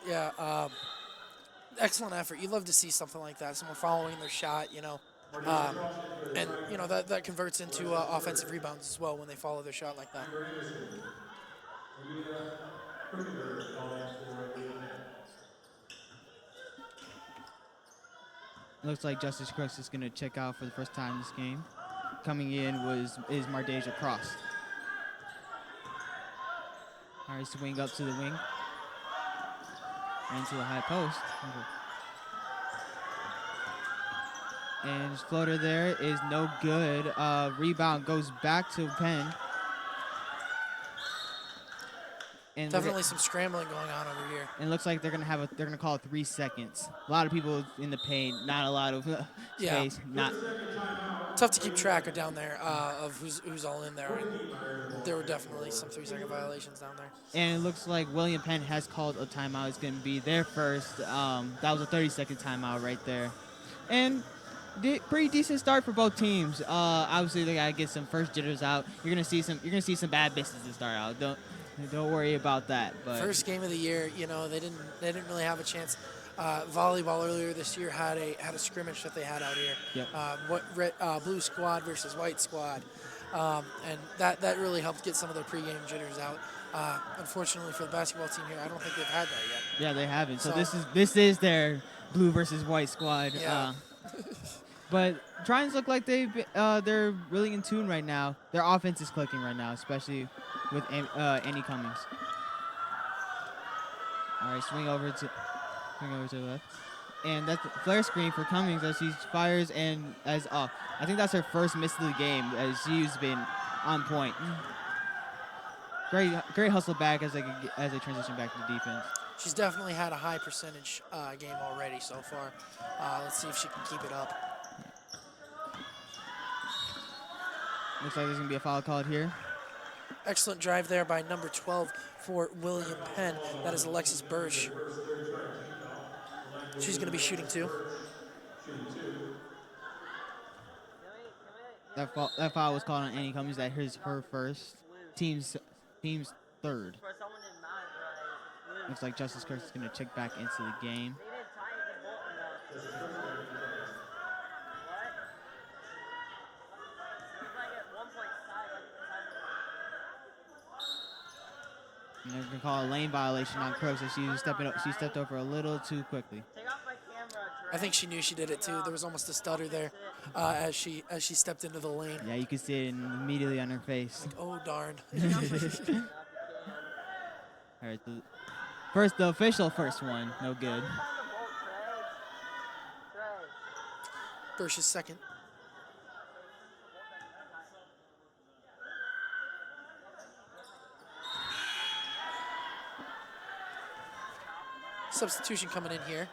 Yeah, excellent effort. You love to see something like that. Someone following their shot, um, and that converts into offensive rebounds as well when they follow their shot like that. Looks like Justice Crooks is going to check out for the first time this game. Coming in is Mardeja Cross. All right, swing up to the wing. Into the high post. And his floater there is no good. Rebound goes back to Penn. And Definitely some scrambling going on over here. And it looks like they're gonna call it 3 seconds. A lot of people in the paint, not a lot of space. Yeah, Not tough to keep track of down there of who's all in there. And there were definitely some 3-second violations down there. And it looks like William Penn has called a timeout. It's going to be their first. That was a 30-second timeout right there. And pretty decent start for both teams. Obviously, they gotta get some first jitters out. You're gonna see some bad misses to start out. Don't worry about that. But first game of the year, they didn't really have a chance. Volleyball earlier this year had a scrimmage that they had out here. Yep. Blue squad versus white squad, and that really helped get some of their pregame jitters out. Unfortunately for the basketball team here, I don't think they've had that yet. Yeah, they haven't. So this is their blue versus white squad. Yeah. But Tritons look like they're really in tune right now. Their offense is clicking right now, especially with Annie Cummings. All right, swing over to the left. And that's a flare screen for Cummings as she fires and I think that's her first miss of the game as she's been on point. Great hustle back as they transition back to defense. She's definitely had a high percentage game already so far. Let's see if she can keep it up. Looks like there's going to be a foul called here. Excellent drive there by number 12 for William Penn. That is Alexis Bursch. She's going to be shooting too. That foul was called on Annie Cummings. That is her first. Team's third. Looks like Justice Kirk is going to check back into the game. And they're going to call a lane violation on Crooks as she stepped over a little too quickly. I think she knew she did it too. There was almost a stutter there as she stepped into the lane. Yeah, you could see it immediately on her face. Like, oh darn. All right, the official first one, no good. Bursch's second. Substitution coming in here.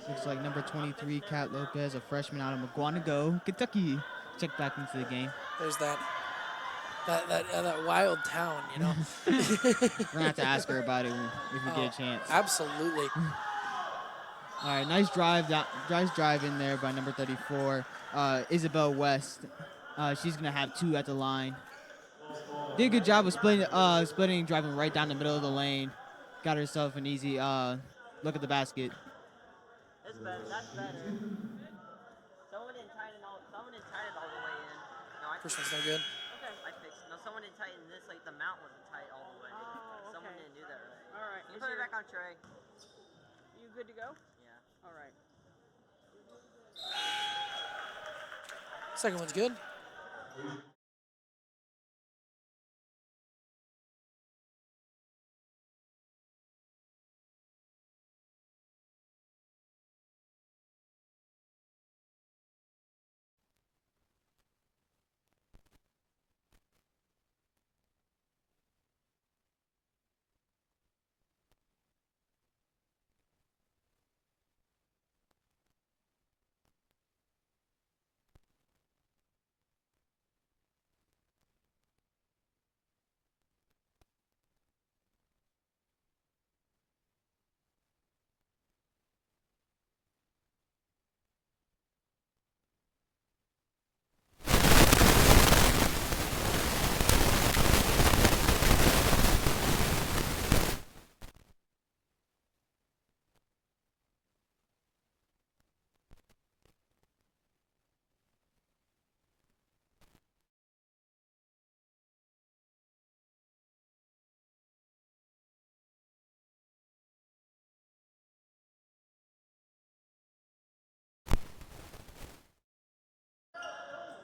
Looks like number 23, Kat Lopez, a freshman out of McGuanago, Kentucky, checked back into the game. There's that wild town, We're gonna have to ask her about it if we get a chance. Absolutely. All right, nice drive in there by number 34, Isabel West. She's gonna have 2 at the line. Did a good job of splitting, driving right down the middle of the lane. Got herself an easy look at the basket. That's better. Someone didn't tighten it all the way in. No, First one's no good. Okay. I fixed it. No, someone didn't tighten this, like the mount wasn't tight all the way. Oh, okay. Someone didn't do that right. All right. You put it back on Trey. You good to go? Yeah. All right. Second one's good.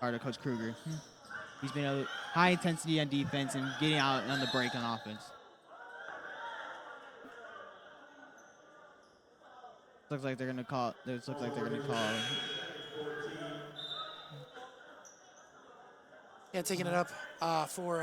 Or to Coach Kruger. He's been a high intensity on defense and getting out on the break on offense. Looks like they're gonna call. This looks like they're gonna call. Yeah, taking it up for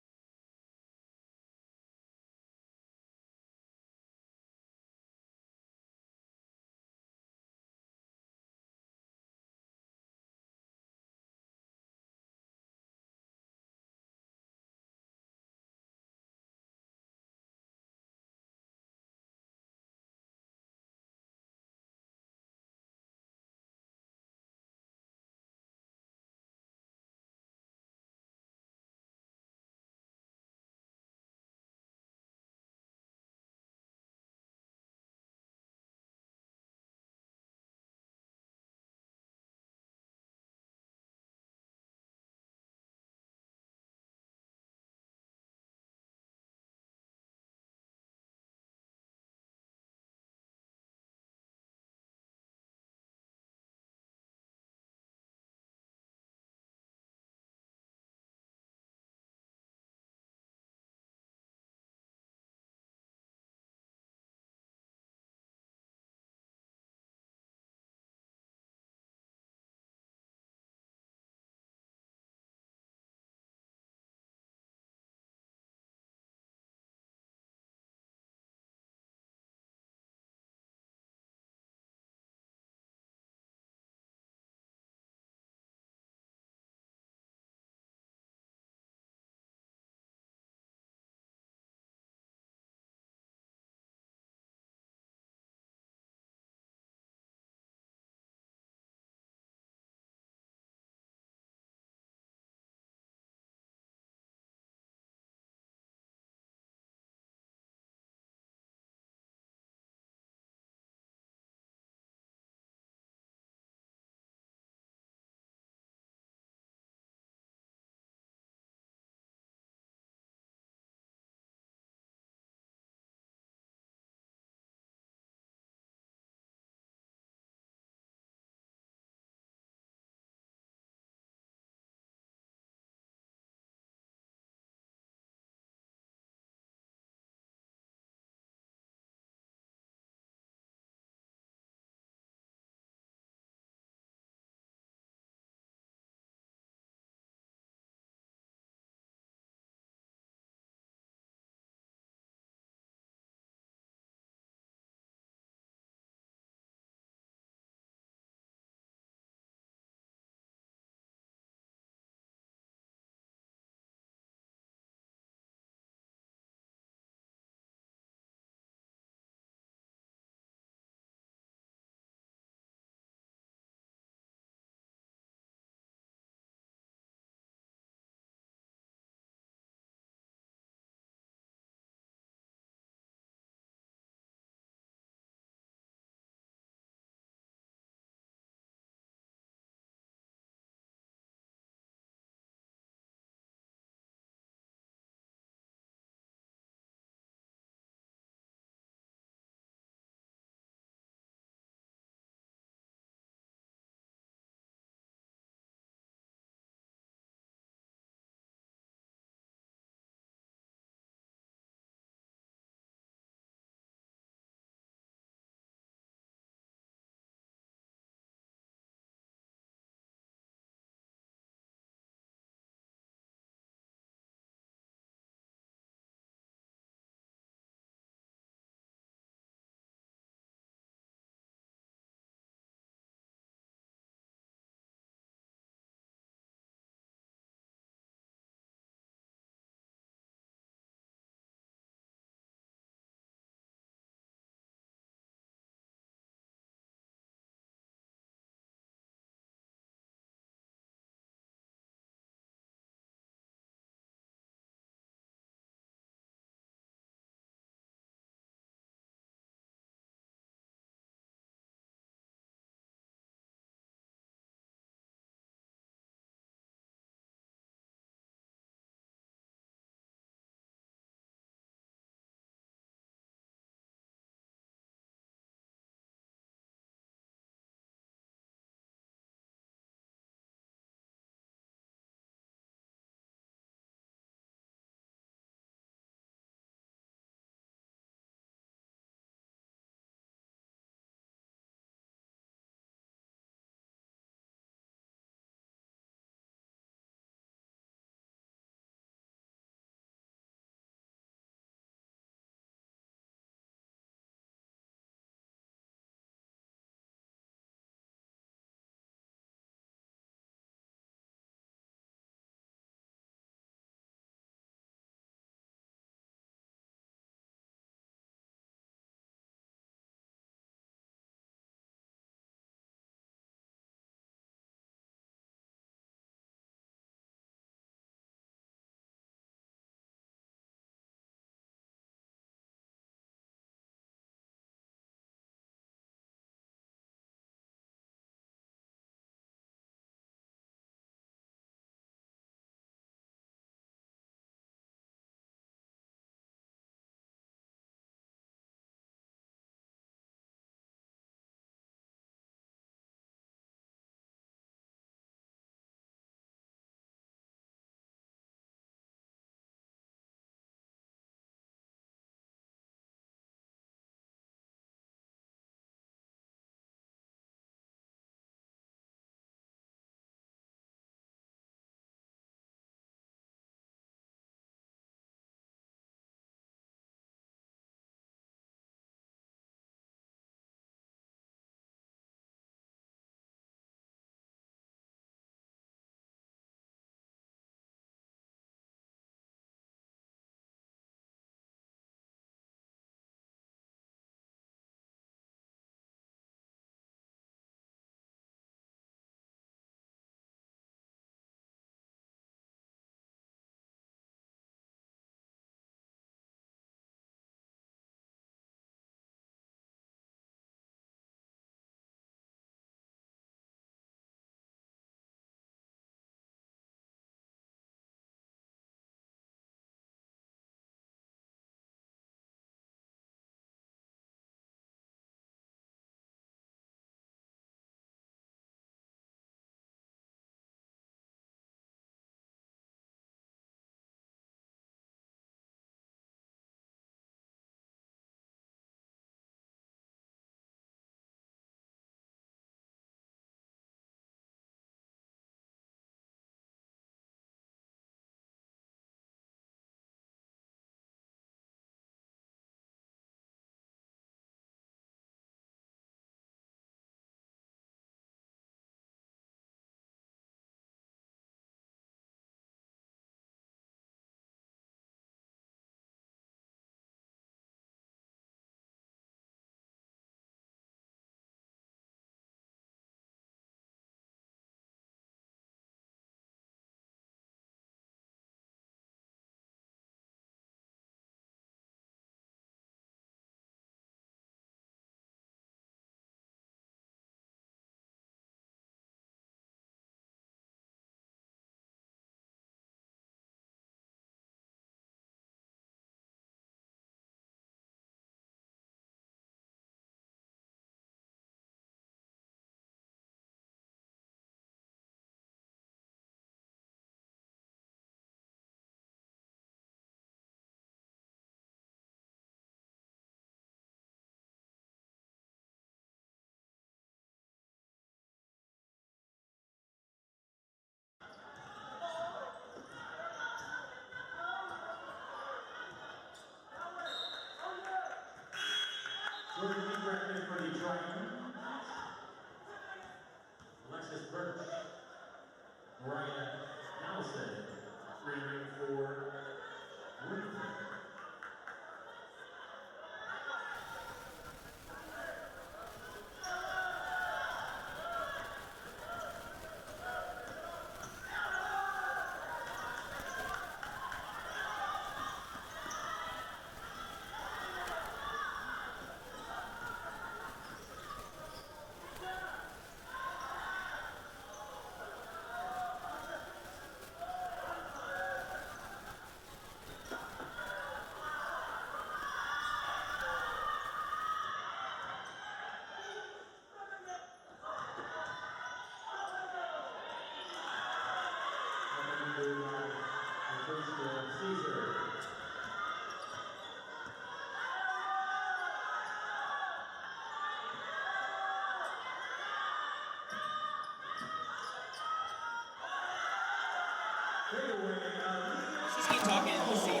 Just keep talking and we'll see.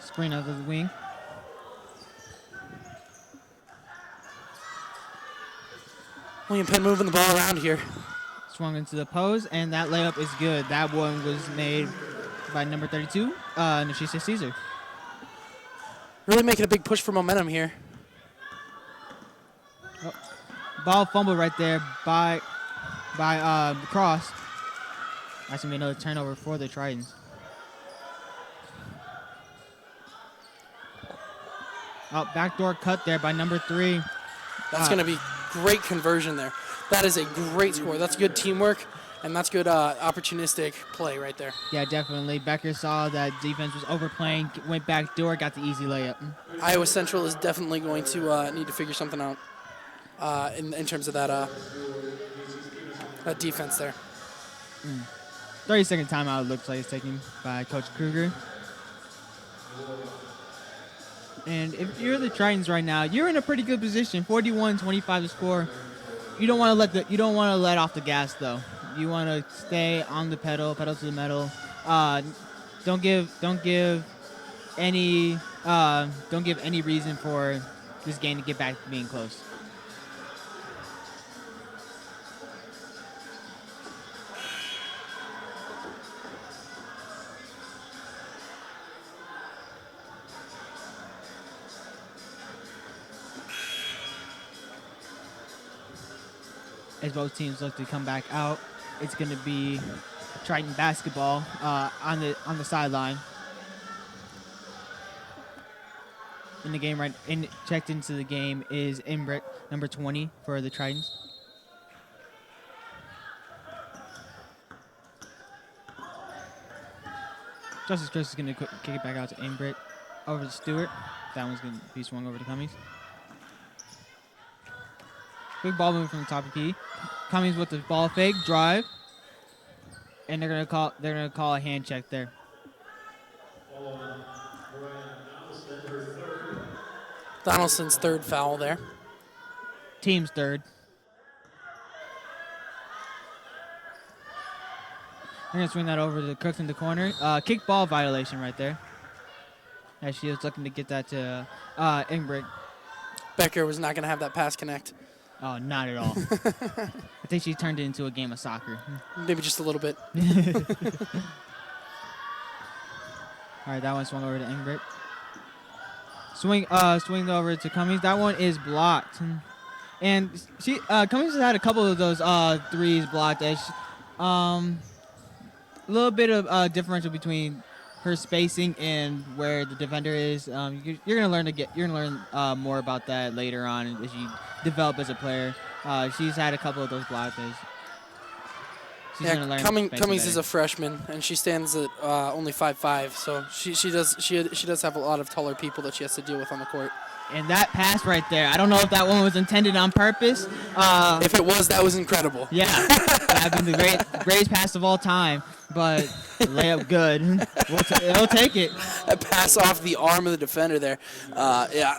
Screen out of the wing. William Penn moving the ball around here. Swung into the pose, and that layup is good. That one was made by number 32, Nashisa Caesar. Really making a big push for momentum here. Oh. Ball fumble right there by Cross. That's going to be another turnover for the Tritons. Oh, backdoor cut there by number 3. That's going to be great conversion there. That is a great score. That's good teamwork, and that's good opportunistic play right there. Yeah, definitely. Becker saw that defense was overplaying, went back door, got the easy layup. Iowa Central is definitely going to need to figure something out in terms of that defense there. 30-second timeout looks like it's taken by Coach Kruger. And if you're the Tritons right now, you're in a pretty good position. 41-25 to score. You don't want to let off the gas though. You want to stay on the pedal to the metal. Don't give any reason for this game to get back to being close. As both teams look to come back out, it's going to be Triton basketball on the sideline. In the game, checked into the game is Imbrick, number 20 for the Tritons. Justice Chris is going to kick it back out to Imbrick, over to Stewart. That one's going to be swung over to Cummings. Quick ball movement from the top of the key. Cummings with the ball fake, drive, and they're gonna call a hand check there. Donaldson's third foul there. Team's third. They're gonna swing that over to Crooks in the corner. Kick ball violation right there. As she was looking to get that to Ingrid. Becker was not gonna have that pass connect. Oh, not at all. I think she turned it into a game of soccer. Maybe just a little bit. All right, that one swung over to Ingrid. Swing over to Cummings. That one is blocked. And she Cummings has had a couple of those threes blocked. A little bit of differential between her spacing and where the defender is. You're gonna learn more about that later on as you develop as a player. She's had a couple of those block days. She's gonna learn. Cummings is a freshman, and she stands at only 5'5", so she does have a lot of taller people that she has to deal with on the court. And that pass right there, I don't know if that one was intended on purpose. If it was, that was incredible. Yeah, that'd been the greatest pass of all time. But layup good. We'll take it. That pass off the arm of the defender there. Yeah.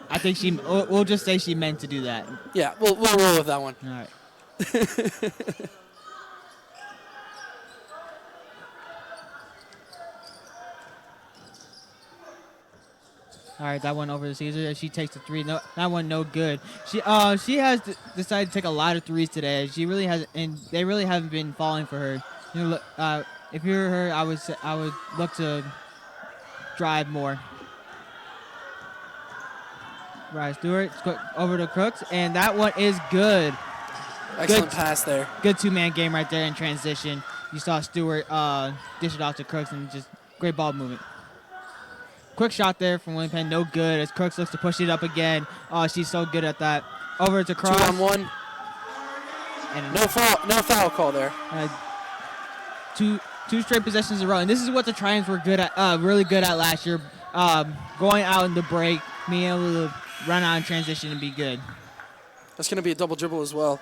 I think we'll just say she meant to do that. Yeah, we'll roll with that one. All right. All right, that one over to Caesar. She takes the three. No, that one no good. She has decided to take a lot of threes today. She really has, and they really haven't been falling for her. You know, if you're her, I would look to drive more. Right, Stewart over to Crooks, and that one is good. Excellent pass there. Good two-man game right there in transition. You saw Stewart dish it off to Crooks, and just great ball movement. Quick shot there from William Penn, no good as Crooks looks to push it up again. Oh, she's so good at that. Over to Cross. 2-on-1. And no foul call there. Two straight possessions in a row, and this is what the Tritons were good at, really good at last year. Going out in the break, being able to run out in transition and be good. That's going to be a double dribble as well.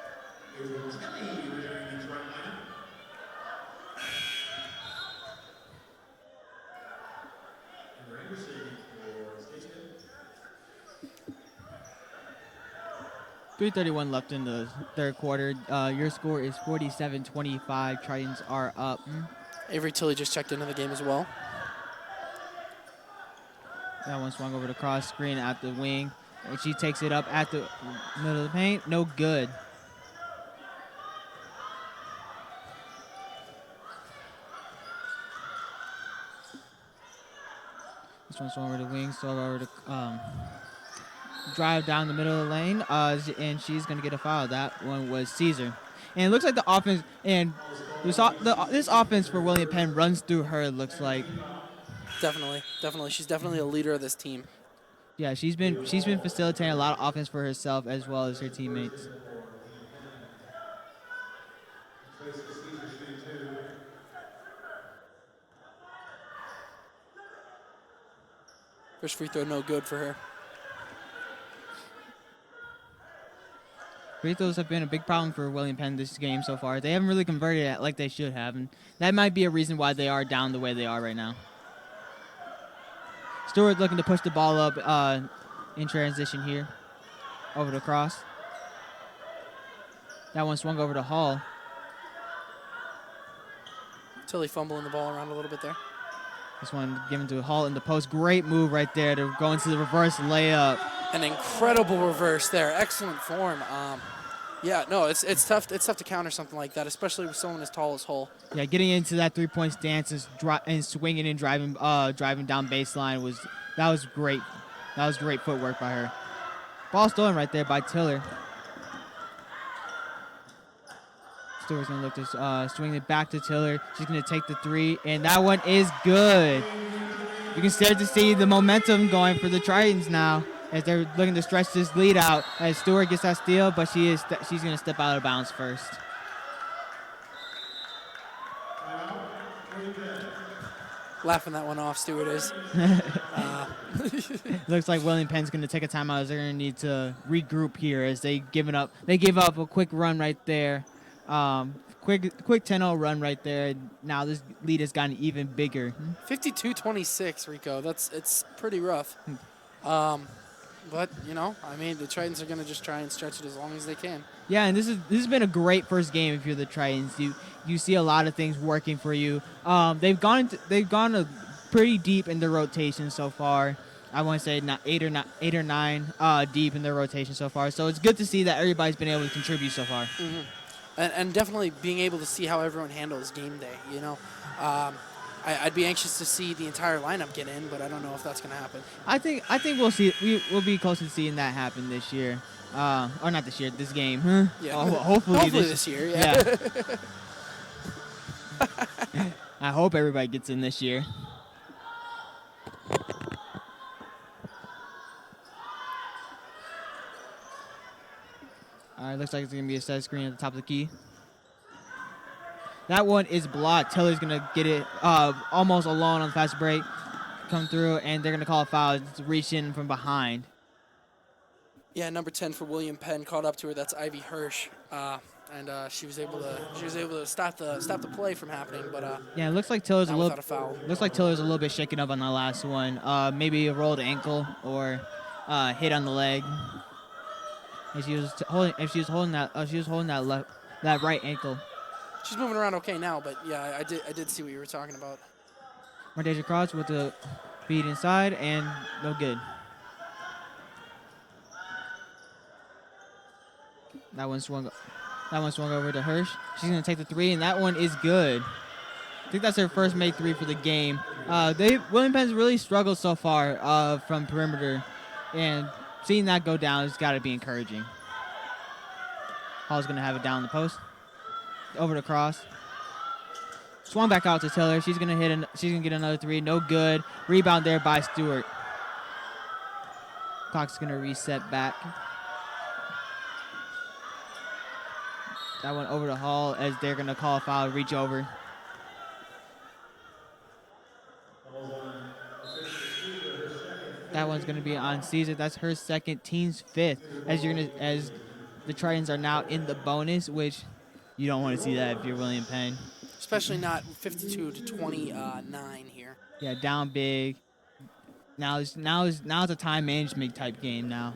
.331 left in the third quarter. Your score is 47-25. Tritons are up. Avery Tilley just checked into the game as well. That one swung over the cross screen at the wing. And she takes it up at the middle of the paint. No good. This one swung over the wing, so over to drive down the middle of the lane, and she's going to get a foul. That one was Caesar. And it looks like the offense, and this offense for William Penn runs through her, it looks like. Definitely. She's definitely a leader of this team. Yeah, she's been facilitating a lot of offense for herself as well as her teammates. First free throw, no good for her. Free throws have been a big problem for William Penn this game so far. They haven't really converted it like they should have, and that might be a reason why they are down the way they are right now. Stewart looking to push the ball up in transition here. Over to Cross. That one swung over to Hall. Tilly fumbling the ball around a little bit there. This one given to Hall in the post. Great move right there to go into the reverse layup. An incredible reverse there. Excellent form. Yeah, no, it's tough. It's tough to counter something like that, especially with someone as tall as Hull. Yeah, getting into that three-point stance and swinging and driving down baseline was great. That was great footwork by her. Ball stolen right there by Tiller. Stewart's gonna look to swing it back to Tiller. She's gonna take the three, and that one is good. You can start to see the momentum going for the Tritons now, as they're looking to stretch this lead out. As Stewart gets that steal, but she's going to step out of bounds first. Laughing that one off, Stewart is. Looks like William Penn's going to take a timeout, as they're going to need to regroup here, as they give up a quick run right there. Quick 10-0 run right there. Now this lead has gotten even bigger. 52-26, Rico. It's pretty rough. But, I mean, the Tritons are going to just try and stretch it as long as they can. Yeah, and this has been a great first game if you're the Tritons. You see a lot of things working for you. They've gone pretty deep in their rotation so far. I want to say eight or nine deep in their rotation so far. So it's good to see that everybody's been able to contribute so far. Mm-hmm. And definitely being able to see how everyone handles game day, I'd be anxious to see the entire lineup get in, but I don't know if that's going to happen. I think we'll see. We'll be close to seeing that happen this year, or not this year. This game. Huh? Yeah. Hopefully this year. Yeah. I hope everybody gets in this year. All right, looks like it's going to be a set screen at the top of the key. That one is blocked. Tiller's going to get it almost alone on the fast break. Come through, and they're going to call a foul. It's reaching from behind. Yeah, number 10 for William Penn caught up to her. That's Ivy Hirsch, and she was able to stop the play from happening. But yeah, it looks like Tiller's a little bit shaken up on that last one. Maybe a rolled ankle or hit on the leg. And she was holding that right ankle. She's moving around okay now, but yeah, I did see what you were talking about. Mardeja Cross with the feed inside, and no good. That one swung over to Hirsch. She's going to take the three, and that one is good. I think that's her first made three for the game. William Penn's really struggled so far from perimeter, and seeing that go down has got to be encouraging. Hall's going to have it down the post. Over to Cross. Swung back out to Tiller. She's going to get another three. No good. Rebound there by Stewart. Clock's going to reset back. That one over to Hall as they're going to call a foul, reach over. That one's going to be on Caesar. That's her second, team's fifth. As the Tritons are now in the bonus, which you don't want to see that if you're William Penn. Especially not 52 to 29 here. Yeah, down big. Now it's a time management type game now.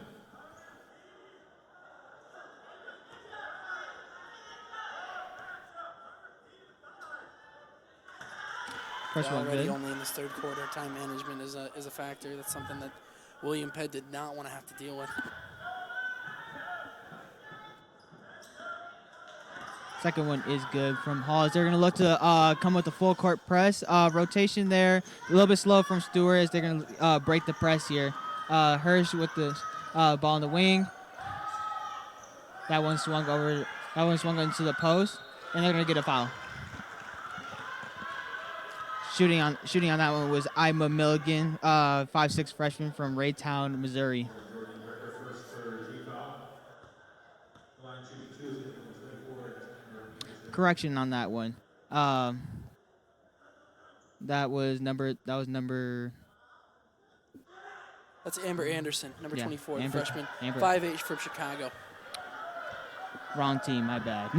First one already good. only in this third quarter, time management is a factor. That's something that William Penn did not want to have to deal with. Second one is good from Halls. They're going to look to come with the full court press. Rotation there. A little bit slow from Stewart as they're going to break the press here. Hirsch with the ball in the wing. That one swung into the post, and they're going to get a foul. Shooting on that one was Ima Milligan, 5'6" freshman from Raytown, Missouri. Correction on that one. That was number. That's Amber Anderson, number 24, the freshman, Amber. 5'8" from Chicago. Wrong team, my bad.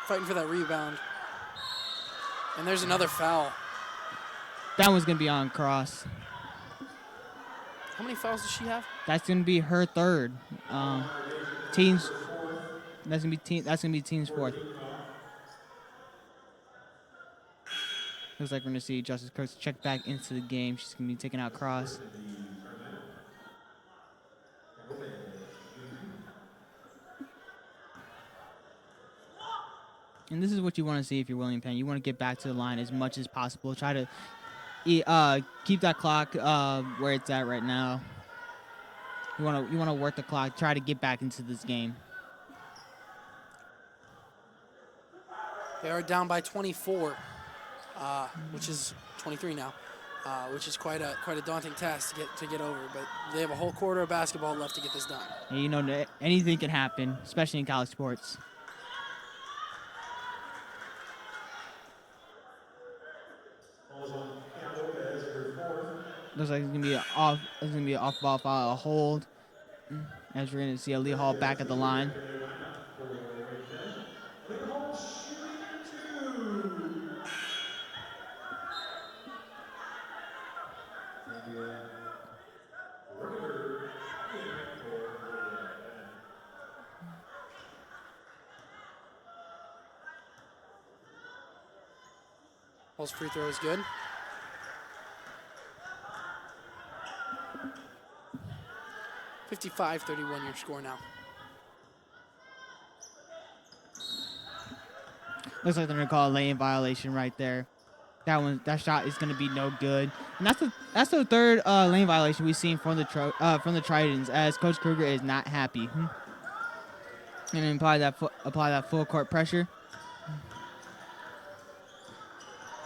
Fighting for that rebound. And there's another foul. That one's going to be on Cross. How many fouls does she have? That's going to be her third. Team's. That's going to be team's fourth. Looks like we're going to see Justice Cooks check back into the game. She's going to be taking out Cross. And this is what you want to see if you're William Penn. You want to get back to the line as much as possible. Try to keep that clock where it's at right now. You want to work the clock. Try to get back into this game. They are down by 24, which is 23 now, which is quite a daunting task to get over. But they have a whole quarter of basketball left to get this done. And you know anything can happen, especially in college sports. Looks like it's gonna be an off-ball foul, a hold. As we're gonna see Lee Hall back at the line. Hall's free throw is good. .55-31 your score now. Looks like they're gonna call a lane violation right there. That shot is gonna be no good. And that's the third lane violation we've seen from the Tritons, as Coach Kruger is not happy. And apply that full court pressure.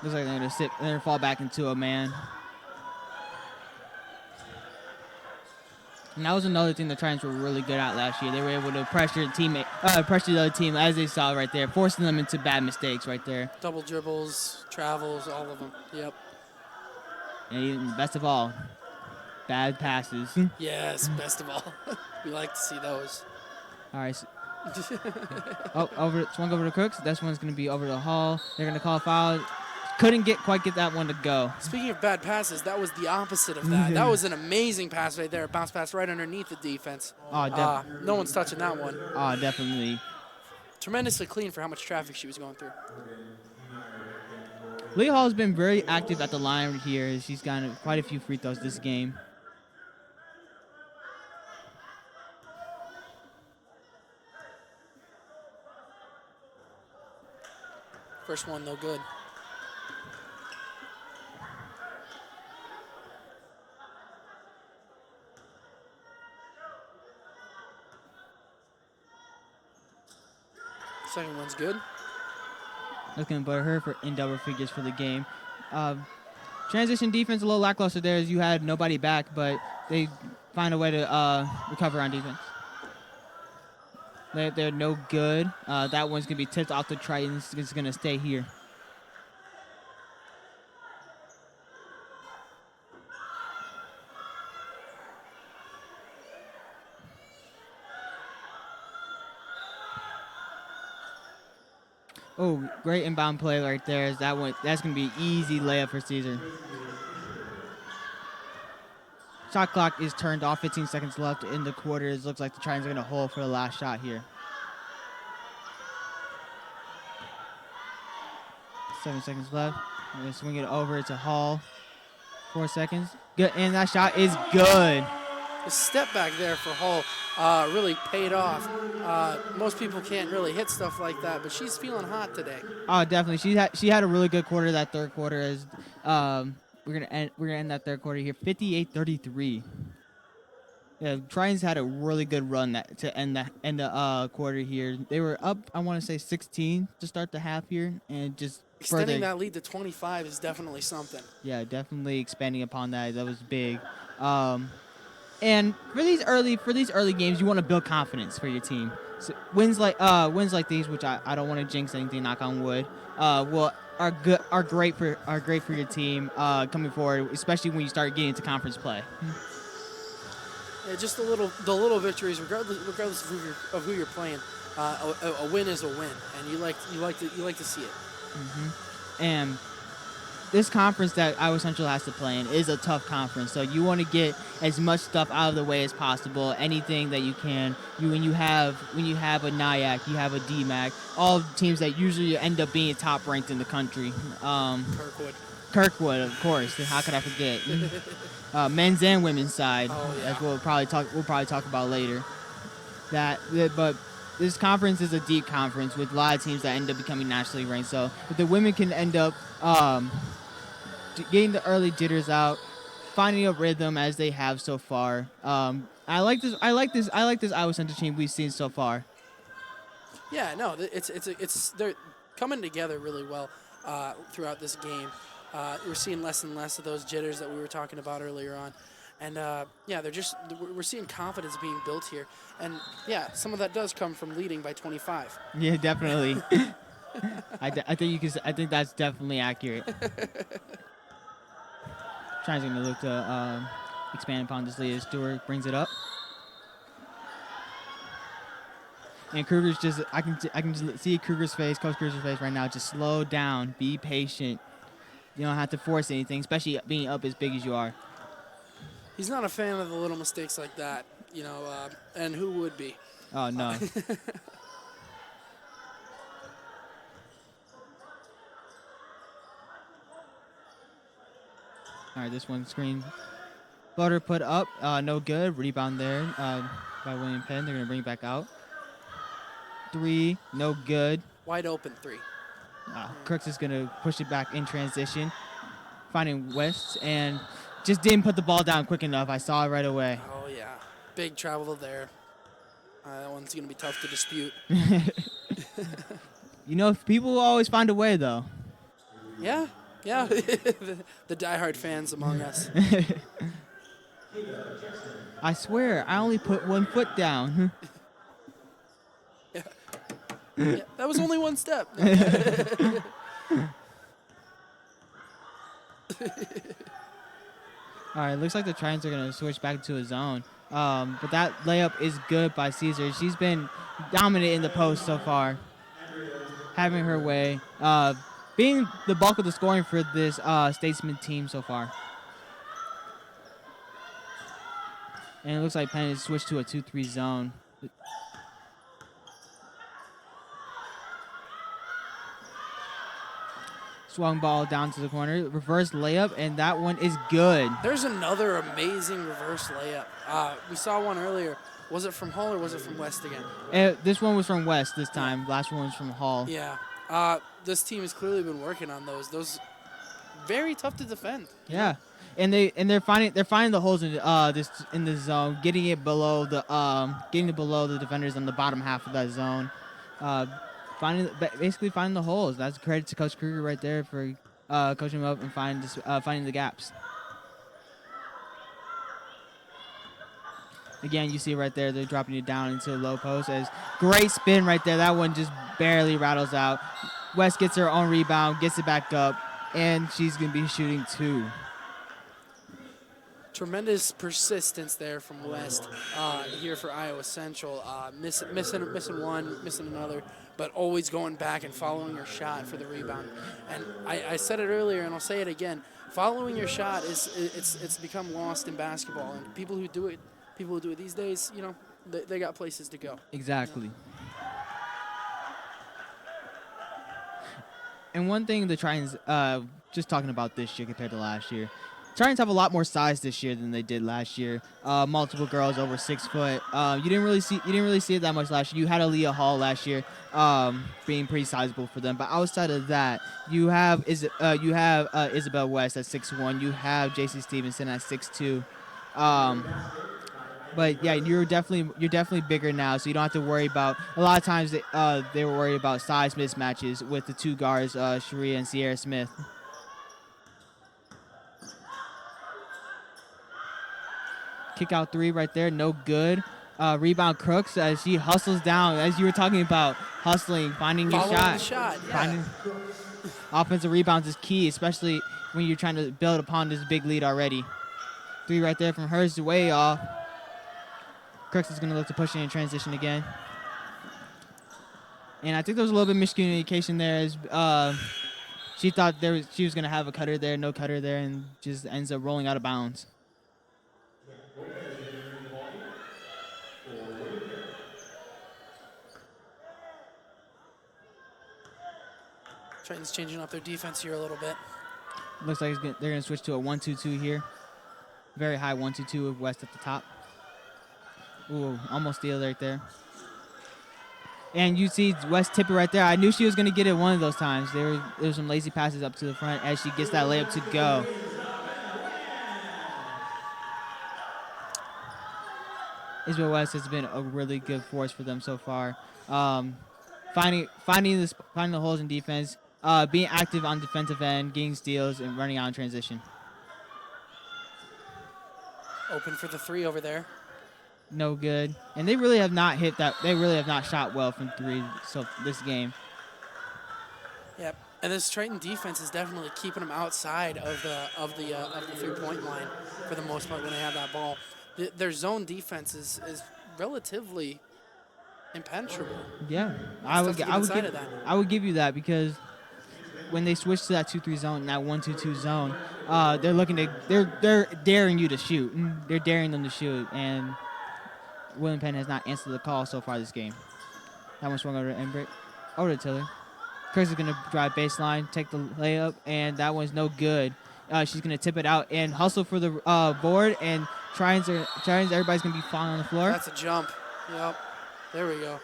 Looks like they're gonna fall back into a man. And that was another thing the Tritons were really good at last year. They were able to pressure the other team, as they saw right there, forcing them into bad mistakes right there. Double dribbles, travels, all of them. Yep. And even best of all, bad passes. Yes, best of all. We like to see those. All right. Swung over to Cooks. This one's going to be over to Hall. They're going to call a foul. Couldn't quite get that one to go. Speaking of bad passes, that was the opposite of that. That was an amazing pass right there. Bounce pass right underneath the defense. Oh, no one's touching that one. Oh, definitely. tremendously clean for how much traffic she was going through. Lee Hall has been very active at the line here. She's gotten quite a few free throws this game. First one, no good. Second one's good. Looking but her in double figures for the game. Transition defense a little lackluster there as you had nobody back, but they find a way to recover on defense. They're no good. That one's going to be tipped off the Tritons. It's going to stay here. Oh, great inbound play right there. That's going to be easy layup for Caesar. Shot clock is turned off. 15 seconds left in the quarters. Looks like the Tritons are going to hold for the last shot here. 7 seconds left. I'm going to swing it over to Hall. 4 seconds. Good, and that shot is good. The step back there for Hull really paid off. Most people can't really hit stuff like that, but she's feeling hot today. Oh, definitely. She had a really good quarter. That third quarter is we're gonna end that third quarter here 58-33. Yeah, Tritons had a really good run to end the quarter here. They were up, I want to say 16 to start the half here, and just extending that lead to 25 is definitely something. Yeah, definitely expanding upon that. That was big. And for these early games, you want to build confidence for your team. So wins like these, which I don't want to jinx anything, knock on wood, are great for your team coming forward, especially when you start getting into conference play. Yeah, just the little victories, regardless of who you're playing. A win is a win, and you like to see it. Mm-hmm. And this conference that Iowa Central has to play in is a tough conference, so you want to get as much stuff out of the way as possible. Anything that you can. When you have a NIAC, you have a DMAC, all teams that usually end up being top ranked in the country. Kirkwood, of course. How could I forget? Men's and women's side. Oh, yeah. As we'll probably talk about later. But this conference is a deep conference with a lot of teams that end up becoming nationally ranked. So if the women can end up getting the early jitters out, finding a rhythm as they have so far. I like this Iowa Central team we've seen so far. Yeah, no, they're coming together really well throughout this game. We're seeing less and less of those jitters that we were talking about earlier on. And, we're seeing confidence being built here. And, yeah, some of that does come from leading by 25. Yeah, definitely. I think that's definitely accurate. Trying to look to expand upon this lead. Stewart brings it up. And Kruger's I can just see Kruger's face, Coach Kruger's face right now. Just slow down, be patient. You don't have to force anything, especially being up as big as you are. He's not a fan of the little mistakes like that, and who would be? Oh, no. All right, this one screen. Floater put up, no good. Rebound there by William Penn. They're going to bring it back out. 3, no good. Wide open 3. Crooks is going to push it back in transition, finding West, and just didn't put the ball down quick enough. I saw it right away. Oh, yeah. Big travel there. That one's going to be tough to dispute. People will always find a way, though. Yeah. The diehard fans among us. I swear, I only put 1 foot down. Yeah, that was only one step. All right, looks like the Tritons are going to switch back to a zone. But that layup is good by Caesar. She's been dominant in the post so far, having her way, being the bulk of the scoring for this Statesmen team so far. And it looks like Penn has switched to a 2-3 zone. Swung ball down to the corner. Reverse layup, and that one is good. There's another amazing reverse layup. We saw one earlier. Was it from Hall or was it from West again? This one was from West this time. Last one was from Hall. Yeah. This team has clearly been working on those. Those very tough to defend. Yeah. And they're finding the holes in this zone, getting it below the defenders on the bottom half of that zone, basically finding the holes. That's credit to Coach Kruger right there for coaching them up and finding the gaps. Again, you see right there, they're dropping it down into the low post. As great spin right there. That one just barely rattles out. West gets her own rebound, gets it back up, and she's going to be shooting 2. Tremendous persistence there from West here for Iowa Central. Missing one, missing another, but always going back and following your shot for the rebound. And I said it earlier, and I'll say it again. Following your shot it's become lost in basketball, and people who do it these days, they got places to go. Exactly. And one thing the Tritons, just talking about this year compared to last year, Tritons have a lot more size this year than they did last year. Multiple girls over 6 foot. You didn't really see it that much last year. You had Aaliyah Hall last year, being pretty sizable for them. But outside of that, you have Isabel West at 6'1". You have JC Stevenson at 6'2". But yeah, you're definitely bigger now, so you don't have to worry about. A lot of times they were worried about size mismatches with the 2 guards, Sharia and Sierra Smith. Kick out 3 right there, no good. Rebound Crooks as she hustles down, as you were talking about, hustling, finding your Following shot. the shot, yeah. Finding offensive rebounds is key, especially when you're trying to build upon this big lead already. 3 right there from her is way off. Crooks is going to look to push in transition again. And I think there was a little bit of miscommunication there as she thought she was going to have a cutter there, no cutter there, and just ends up rolling out of bounds. Tritons changing up their defense here a little bit. Looks like they're going to switch to a 1-2-2 here. Very high 1-2-2 with West at the top. Ooh, almost steal right there. And you see West tip it right there. I knew she was going to get it one of those times. There were some lazy passes up to the front as she gets that layup to go. Isabel West has been a really good force for them so far. Finding the holes in defense, being active on defensive end, getting steals, and running out in transition. Open for the 3 over there. No good. And they really have not hit that. They really have not shot well from 3 this game. Yep. And this Triton defense is definitely keeping them outside of the 3-point line for the most part when they have that ball. Their zone defense is relatively impenetrable. Yeah, I would give you that, because when they switch to that 2-3 zone, that 1-2-2 zone, they're daring you to shoot. They're daring them to shoot, and William Penn has not answered the call so far this game. That one swung over to Embrick, over to Tiller. Chris is going to drive baseline, take the layup, and that one's no good. She's going to tip it out and hustle for the board, and Tritons, everybody's going to be falling on the floor. That's a jump. Yep. There we go.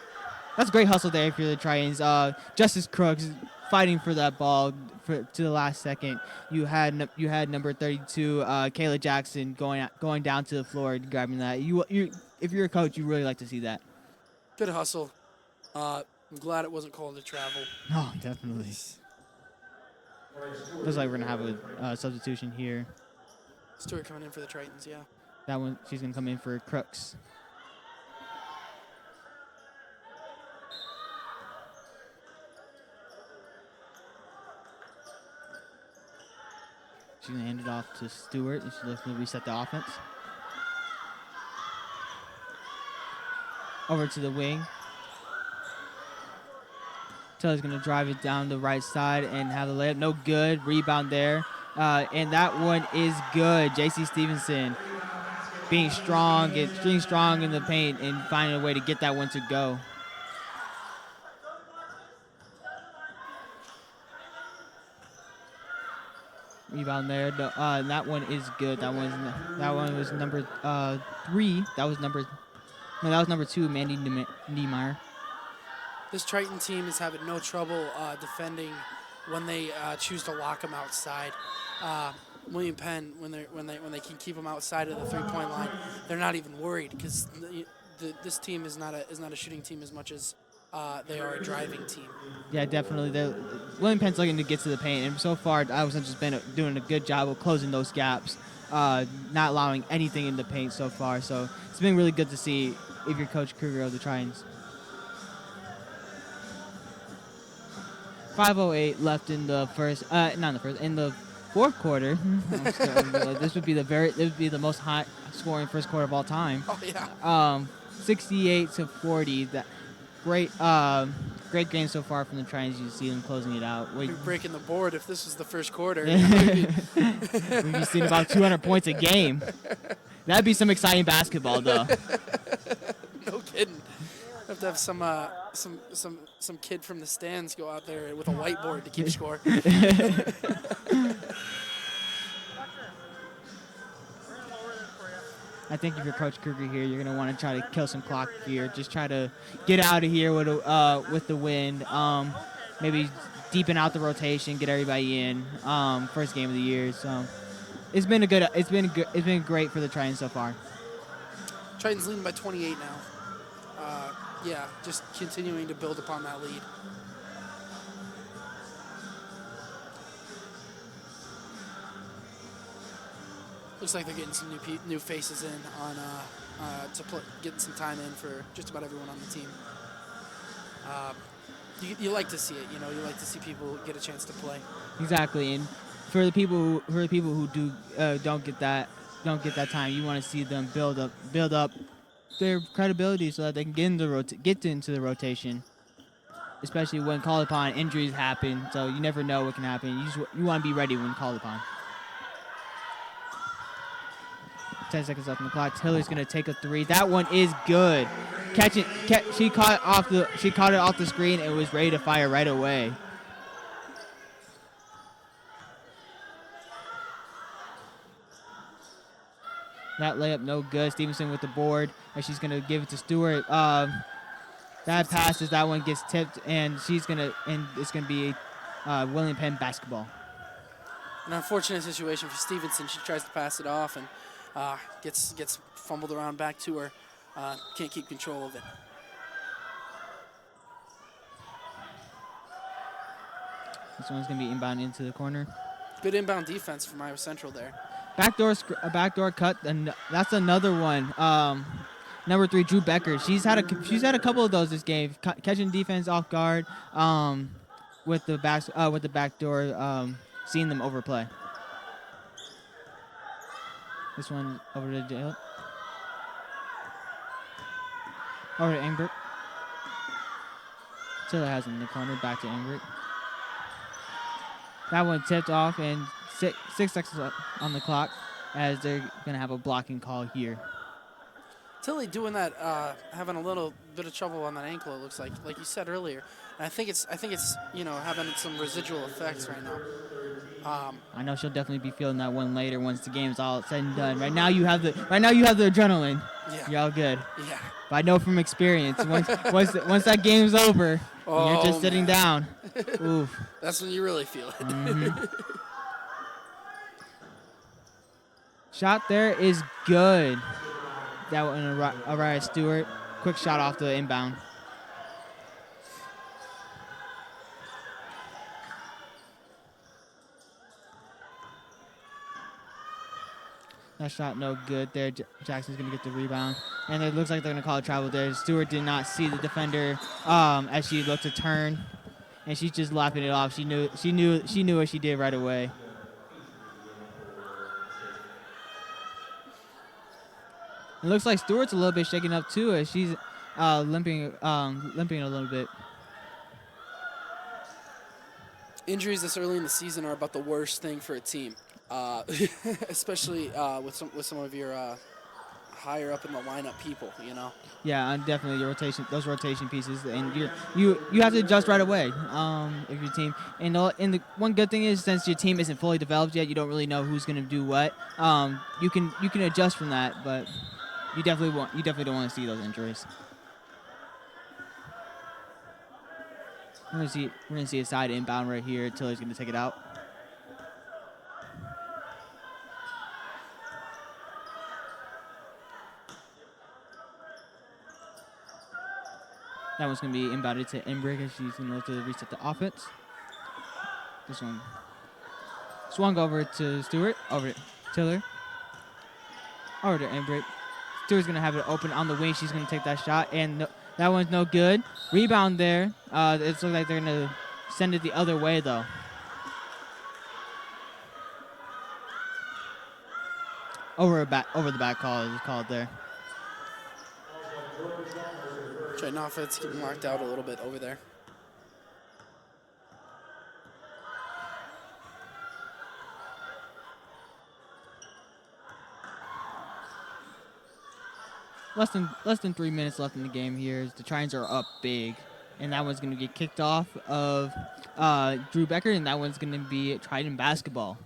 That's a great hustle there for the Tritons. Justice Crooks fighting for that ball to the last second. You had number 32, Kayla Jackson, going down to the floor and grabbing that. If you're a coach, you really like to see that. Good hustle. I'm glad it wasn't called a travel. Oh, definitely. Looks like we're gonna have a substitution here. Stewart coming in for the Tritons, yeah. That one, she's gonna come in for Crooks. She's gonna hand it off to Stewart, and she's looking to reset the offense. Over to the wing. Taylor's going to drive it down the right side and have the layup. No good. Rebound there. And that one is good. JC Stevenson being strong in the paint and finding a way to get that one to go. rebound there. That one is good. That one was number 3. That was number 2, Mandy Niemeyer. This Triton team is having no trouble defending when they choose to lock them outside. William Penn, when they can keep them outside of the 3-point line, they're not even worried because this team is not a shooting team as much as they are a driving team. Yeah, definitely. William Penn's looking to get to the paint, and so far, Iowa Central's been doing a good job of closing those gaps, not allowing anything in the paint so far. So it's been really good to see if you're Coach Kruger of the Tritons. 5:08 left in the in the fourth quarter. This would be the most high scoring first quarter of all time. Oh yeah. 68-40. That great game so far from the Tritons. You see them closing it out. We're breaking the board if this was the first quarter. We'd be seeing about 200 points a game. That'd be some exciting basketball, though. No kidding. Have to have some kid from the stands go out there with a whiteboard to keep score. I think if you're Coach Kruger here, you're gonna want to try to kill some clock here. Just try to get out of here with the wind. Maybe deepen out the rotation, get everybody in. First game of the year, so it's been great for the Tritons so far. Tritons leading by 28 now. Yeah, just continuing to build upon that lead. Looks like they're getting some new faces in on getting some time in for just about everyone on the team. You like to see it, you like to see people get a chance to play. Exactly, and for the people who don't get that time, you want to see them build up their credibility so that they can get into the rotation, especially when called upon. Injuries happen, so you never know what can happen. You want to be ready when called upon. 10 seconds left on the clock. Taylor's gonna take a 3. That one is good. She caught it off the screen and was ready to fire right away. That layup no good. Stevenson with the board, and she's gonna give it to Stewart. That passes. That one gets tipped, and it's gonna be William Penn basketball. An unfortunate situation for Stevenson. She tries to pass it off and gets fumbled around back to her. Can't keep control of it. This one's gonna be inbound into the corner. Good inbound defense from Iowa Central there. Backdoor cut, and that's another one. Number 3, Drew Becker. She's had a couple of those this game, catching defense off guard, with the backdoor, seeing them overplay. This one over to Dale. Over to Engbert. Taylor has it in the corner. Back to Engbert. That one tipped off, and 6 seconds on the clock as they're going to have a blocking call here. Tilly doing that, having a little bit of trouble on that ankle, it looks like you said earlier. And I think it's having some residual effects right now. I know she'll definitely be feeling that one later once the game's all said and done. Right now you have the adrenaline. Yeah. You're all good. Yeah. But I know from experience, once that game's over, and you're just sitting down. Oof. That's when you really feel it. Mm-hmm. Shot there is good. That one, Araya Stewart. Quick shot off the inbound. That shot no good there. Jackson's going to get the rebound. And it looks like they're going to call a travel there. Stewart did not see the defender as she looked to turn. And she's just lapping it off. She knew what she did right away. It looks like Stewart's a little bit shaken up too as she's limping a little bit. Injuries this early in the season are about the worst thing for a team, especially with some of your higher up in the lineup people, you know. Yeah, and definitely your rotation, those rotation pieces, and you have to adjust right away. If your team, and the one good thing is since your team isn't fully developed yet, you don't really know who's going to do what. You can adjust from that, but you definitely don't want to see those injuries. We're gonna see a side inbound right here. Tiller's gonna take it out. That one's going to be inbounded to Embrick as she's going to look to reset the offense. This one swung over to Stewart, over to Tiller, over to Embrick. Stewart's going to have it open on the wing. She's going to take that shot, and that one's no good. Rebound there. It looks like they're going to send it the other way, though. Over the back call is called there. Triton offense getting marked out a little bit over there. Less than 3 minutes left in the game here. The Tritons are up big, and that one's going to get kicked off of Drew Becker, and that one's going to be Triton basketball.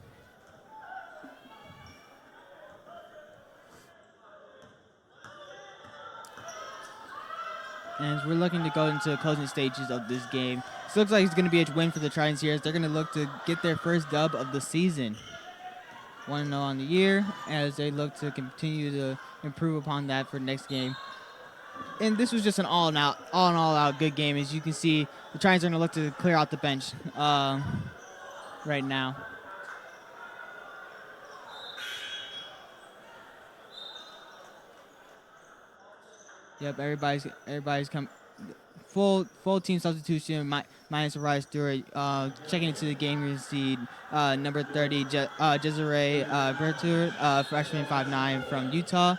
And as we're looking to go into the closing stages of this game, this looks like it's going to be a win for the Tritons here as they're going to look to get their first dub of the season. 1-0 on the year as they look to continue to improve upon that for next game. And this was just an all-out good game. As you can see, the Tritons are going to look to clear out the bench right now. Yep, everybody's come full team substitution minus Rise Stewart. Checking into the game, you see number 30 Desiree Berthoud, freshman 5'9" from Utah.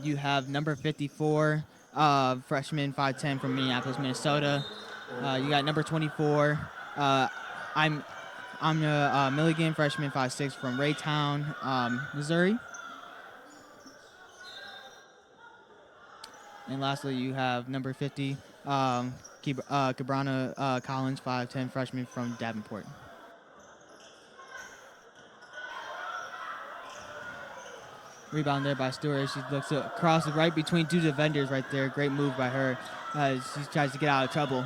You have number 54 freshman 5'10" from Minneapolis, Minnesota. You got number 24. I'm Milligan, freshman 5'6" from Raytown, Missouri. And lastly, you have number 50, Cabrana Collins, 5'10", freshman from Davenport. Rebound there by Stewart. She looks to cross right between two defenders right there. Great move by her as she tries to get out of trouble.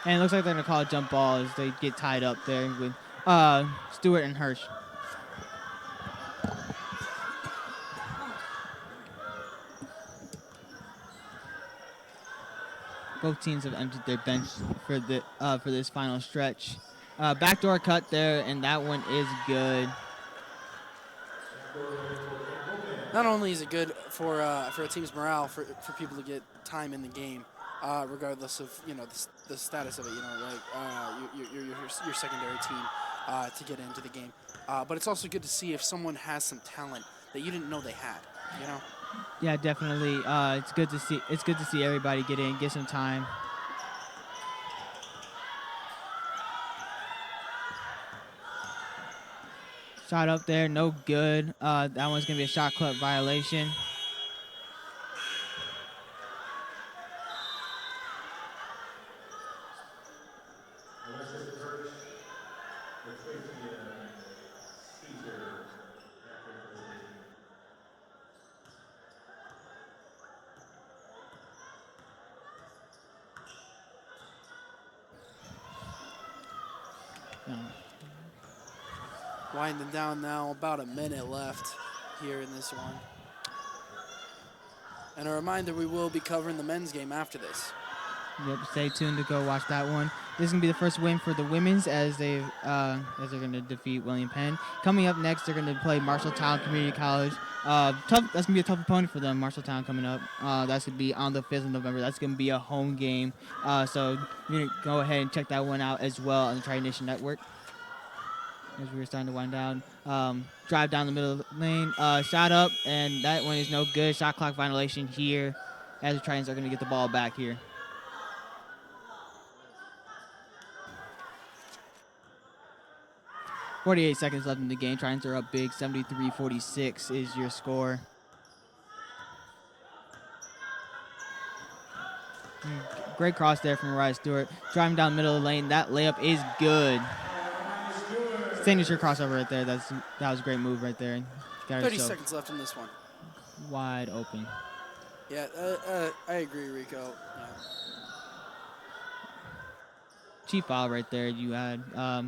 And it looks like they're going to call a jump ball as they get tied up there with Stewart and Hirsch. Both teams have emptied their bench for this final stretch. Backdoor cut there, and that one is good. Not only is it good for a team's morale, for people to get time in the game, regardless of the status of it. Your secondary team to get into the game, but it's also good to see if someone has some talent that you didn't know they had. Yeah, definitely. It's good to see. It's good to see everybody get in, get some time. Shot up there, no good. That one's gonna be a shot clock violation. Winding down now, about a minute left here in this one. And a reminder, we will be covering the men's game after this. Yep, stay tuned to go watch that one. This is gonna be the first win for the women's as they're gonna defeat William Penn. Coming up next, they're gonna play Marshalltown Community College. That's gonna be a tough opponent for them. Marshalltown coming up. That's gonna be on the 5th of November. That's gonna be a home game. So you're gonna go ahead and check that one out as well on the Tri Nation Network. As we were starting to wind down, drive down the middle of the lane, shot up, and that one is no good. Shot clock violation here as the Tritons are gonna get the ball back here. 48 seconds left in the game. Tritons are up big. 73-46 is your score. Great cross there from Mariah Stewart. Driving down the middle of the lane. That layup is good. Signature crossover right there. That was a great move right there. Got 30 herself seconds left in this one. wide open. Yeah, I agree, Rico. Yeah. Cheap foul right there. You had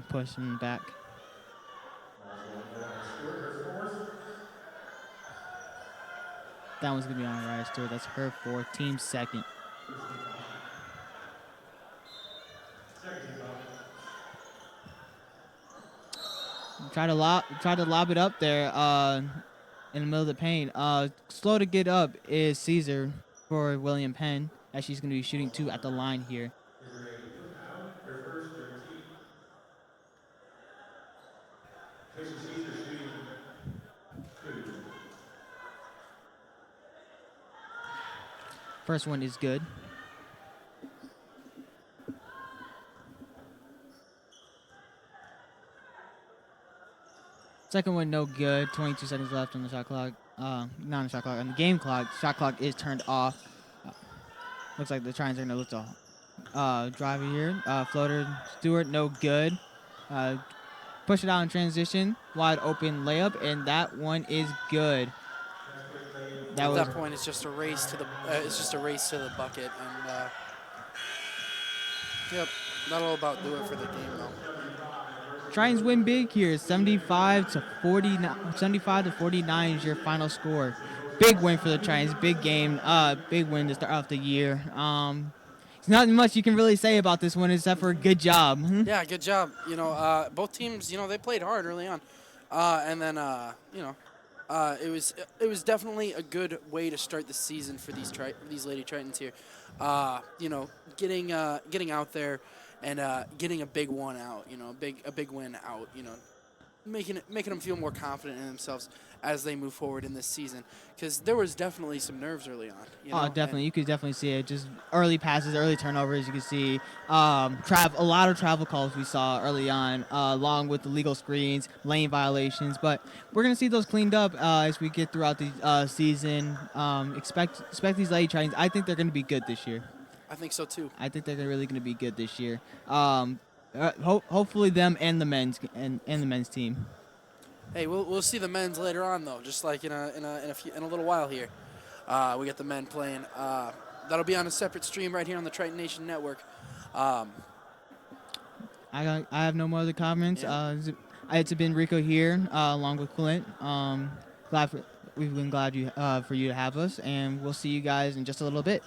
pushing back. That one's going to be on Mariah Stewart. That's her fourth, team second. Try to lob it up there in the middle of the paint. Slow to get up is Caesar for William Penn, as she's going to be shooting 2 at the line here. First one is good. Second one, no good. 22 seconds left on the shot clock. Not on the shot clock, on the game clock. Shot clock is turned off. Looks like the Tritons are going to look to drive it here. Floater, Stewart, no good. Push it out in transition. Wide open layup, and that one is good. At that point, it's just a race to the bucket, and yep, that'll about do it for the game, though. Tritons win big here, 75 to 49 is your final score. Big win for the Tritons, big game, big win to start off the year. There's not much you can really say about this one except for good job. Yeah, good job. Both teams, they played hard early on, and then it was definitely a good way to start the season for these Lady Tritons here. Getting out there and getting a big one out, a big win out, making them feel more confident in themselves as they move forward in this season, because there was definitely some nerves early on. Oh, definitely. You could definitely see it. Just early passes, early turnovers. You can see a lot of travel calls we saw early on, along with the legal screens, lane violations. But we're going to see those cleaned up as we get throughout the season. Expect these Lady Tritons. I think they're going to be good this year. I think so, too. I think they're really going to be good this year. Hopefully them and the men's team. Hey, we'll see the men's later on, though. Just like in a little while here, we got the men playing. That'll be on a separate stream right here on the Triton Nation Network. I have no more other comments. Yeah. It's been Rico here, along with Clint. We've been glad for you to have us, and we'll see you guys in just a little bit.